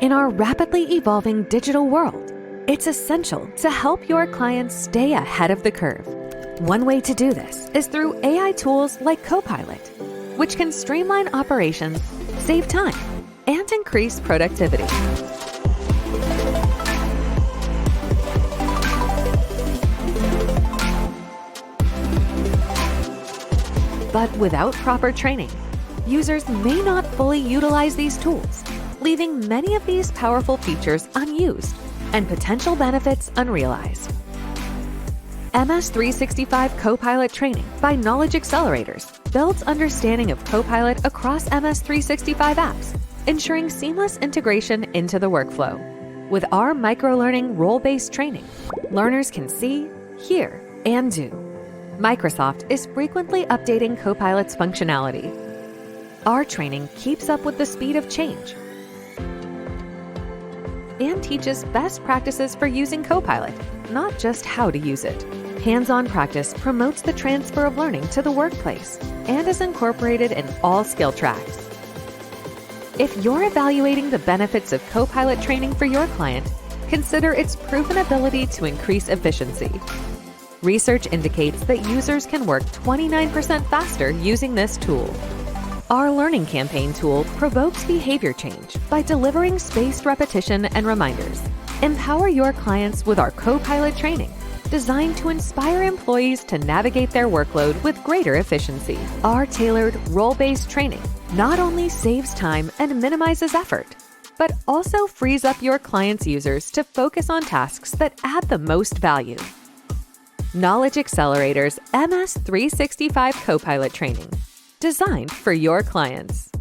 In our rapidly evolving digital world, it's essential to help your clients stay ahead of the curve. One way to do this is through AI tools like Copilot, which can streamline operations, save time, and increase productivity. But without proper training, users may not fully utilize these tools, leaving many of these powerful features unused and potential benefits unrealized. MS365 Copilot training by Knowledge Accelerators builds understanding of Copilot across MS365 apps, ensuring seamless integration into the workflow. With our microlearning role-based training, learners can see, hear, and do. Microsoft is frequently updating Copilot's functionality. Our training keeps up with the speed of change and teaches best practices for using Copilot, not just how to use it. Hands-on practice promotes the transfer of learning to the workplace and is incorporated in all skill tracks. If you're evaluating the benefits of Copilot training for your client, consider its proven ability to increase efficiency. Research indicates that users can work 29% faster using this tool. Our Learning Campaign tool provokes behavior change by delivering spaced repetition and reminders. Empower your clients with our Copilot training, designed to inspire employees to navigate their workload with greater efficiency. Our tailored, role-based training not only saves time and minimizes effort, but also frees up your clients' users to focus on tasks that add the most value. Knowledge Accelerators MS365 Copilot training, designed for your clients.